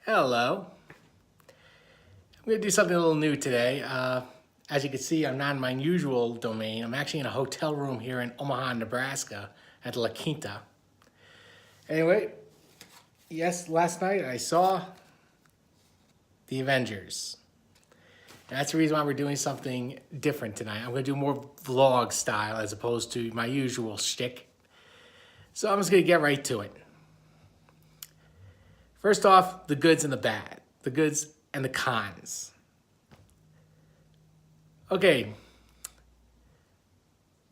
Hello. I'm going to do something a little new today. As you can see, I'm not in my usual domain. I'm actually in a hotel room here in Omaha, Nebraska at La Quinta. Anyway, yes, last night I saw the Avengers. And that's the reason why we're doing something different tonight. I'm going to do more vlog style as opposed to my usual shtick. So I'm just going to get right to it. First off, the goods and the bad. The goods and the cons. Okay.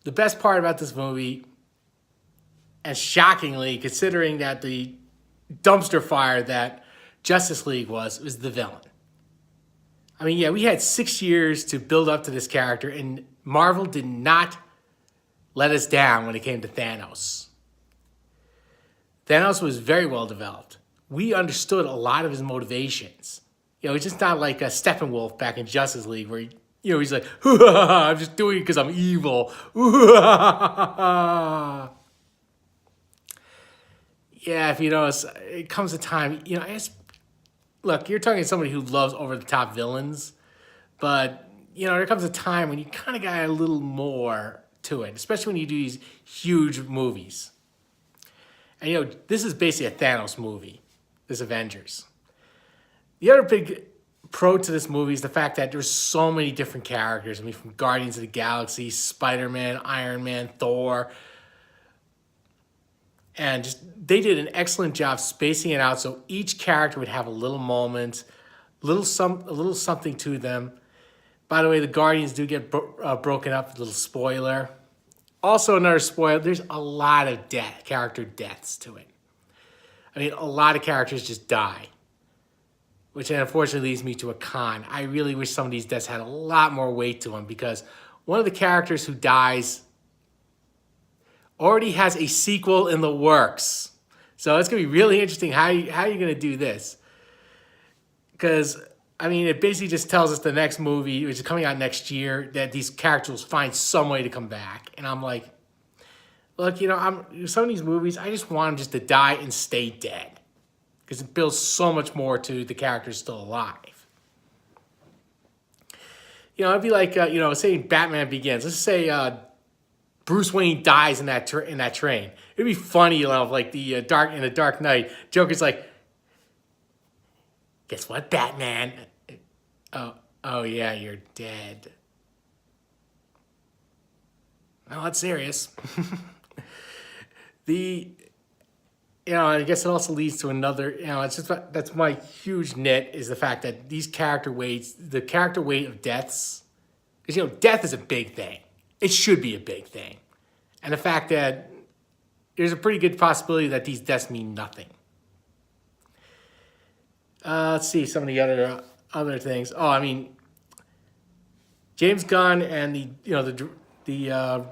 The best part about this movie, and shockingly, considering that the dumpster fire that Justice League was the villain. I mean, yeah, we had 6 years to build up to this character, and Marvel did not let us down when it came to Thanos. Thanos was very well developed. We understood a lot of his motivations. It's just not like a Steppenwolf back in Justice League where, he's like, I'm just doing it because I'm evil. Yeah, if you notice, it comes a time, look, you're talking to somebody who loves over-the-top villains, but, there comes a time when you kind of got a little more to it, especially when you do these huge movies. And, this is basically a Thanos movie. This Avengers. The other big pro to this movie is the fact that there's so many different characters. I mean, from Guardians of the Galaxy, Spider-Man, Iron Man, Thor. And just they did an excellent job spacing it out so each character would have a little moment, a little something to them. By the way, the Guardians do get broken up, a little spoiler. Also, another spoiler, there's a lot of character deaths to it. I mean, a lot of characters just die, which unfortunately leads me to a con. I really wish some of these deaths had a lot more weight to them because one of the characters who dies already has a sequel in the works. So it's going to be really interesting how you're going to do this. Because, I mean, it basically just tells us the next movie, which is coming out next year, that these characters will find some way to come back. And I'm like, look, some of these movies, I just want them just to die and stay dead. Because it builds so much more to the characters still alive. It'd be like, say Batman Begins. Let's say Bruce Wayne dies in that train. It'd be funny, like in the Dark Knight, Joker's like, guess what, Batman? Oh yeah, you're dead. Well, that's serious. I guess it also leads to another, it's just that's my huge nit is the fact that the character weight of deaths, because, death is a big thing. It should be a big thing. And the fact that there's a pretty good possibility that these deaths mean nothing. Let's see some of the other things. Oh, I mean, James Gunn and the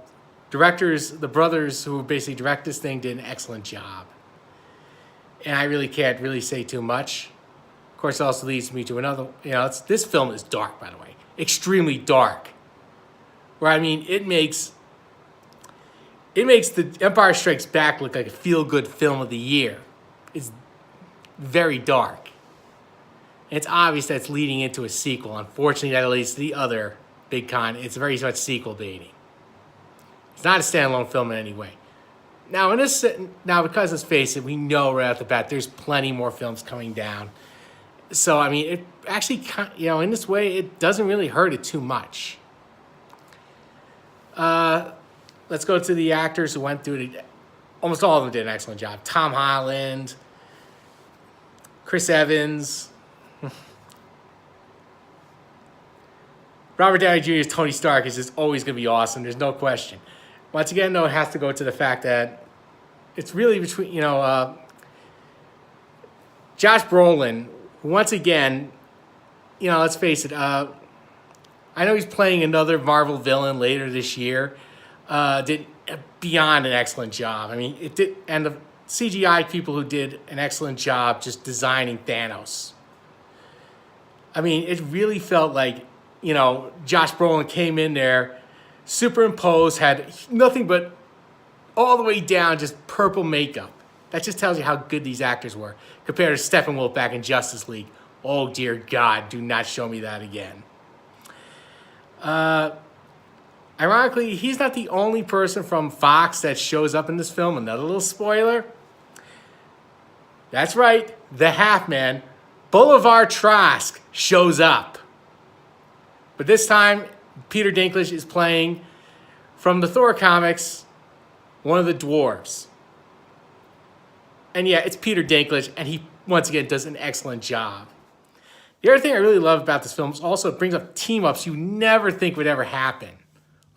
directors, the brothers who basically direct this thing did an excellent job. And I really can't really say too much. Of course, it also leads me to another, this film is dark, by the way. Extremely dark. Where, I mean, it makes the Empire Strikes Back look like a feel-good film of the year. It's very dark. And it's obvious that it's leading into a sequel. Unfortunately, that leads to the other big con. It's very much sequel baiting. It's not a standalone film in any way. Now, because let's face it, we know right off the bat there's plenty more films coming down. So, I mean, it actually, in this way, it doesn't really hurt it too much. Let's go to the actors who went through it. Almost all of them did an excellent job. Tom Holland, Chris Evans, Robert Downey Jr.'s Tony Stark is just always going to be awesome. There's no question. Once again, though, it has to go to the fact that it's really between, Josh Brolin, who once again, let's face it, I know he's playing another Marvel villain later this year, did beyond an excellent job. I mean, it did, and the CGI people who did an excellent job just designing Thanos. I mean, it really felt like, Josh Brolin came in there, superimposed, had nothing but all the way down just purple makeup. That just tells you how good these actors were compared to Steppenwolf back in Justice League. Oh, dear God, do not show me that again. Ironically, he's not the only person from Fox that shows up in this film. Another little spoiler. That's right, the Half Man, Boulevard Trask, shows up. But this time, Peter Dinklage is playing, from the Thor comics, one of the dwarves. And yeah, it's Peter Dinklage, and he, once again, does an excellent job. The other thing I really love about this film is also it brings up team-ups you never think would ever happen.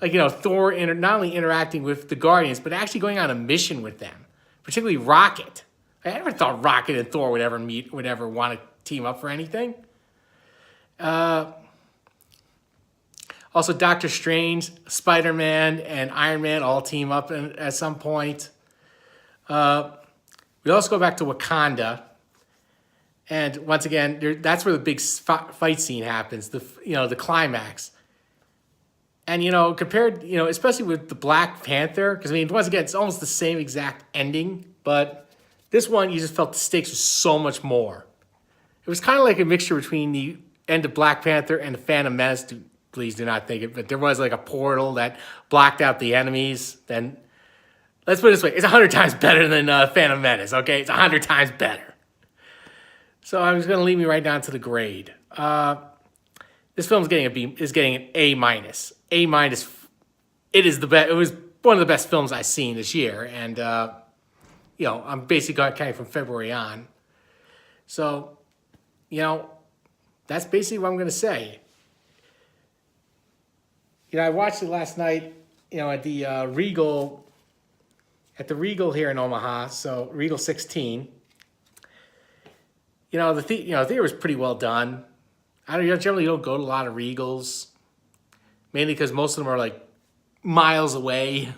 Like, you know, Thor not only interacting with the Guardians, but actually going on a mission with them, particularly Rocket. I never thought Rocket and Thor would ever want to team up for anything. Also, Doctor Strange, Spider-Man, and Iron Man all team up at some point. We also go back to Wakanda. And once again, that's where the big fight scene happens, the climax. And, compared, especially with the Black Panther, because, once again, it's almost the same exact ending, but this one, you just felt the stakes were so much more. It was kind of like a mixture between the end of Black Panther and the Phantom Menace. Please do not think it, but there was like a portal that blocked out the enemies. Then, let's put it this way, it's 100 times better than Phantom Menace, okay? It's 100 times better. So I was going to lead me right down to the grade. This film is getting an A minus. A minus. It is the best. It was one of the best films I've seen this year, and I'm basically counting from February on. So, that's basically what I'm going to say. I watched it last night. At the Regal. At the Regal here in Omaha. So Regal 16. The theater was pretty well done. I generally don't go to a lot of Regals, mainly because most of them are like miles away.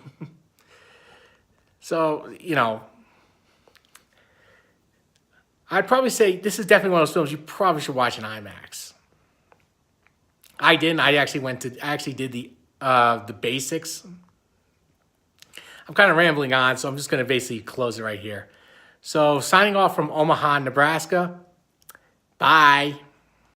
So, I'd probably say this is definitely one of those films you probably should watch in IMAX. I didn't. I actually did the basics. I'm kind of rambling on, so I'm just going to basically close it right here. So, signing off from Omaha, Nebraska. Bye.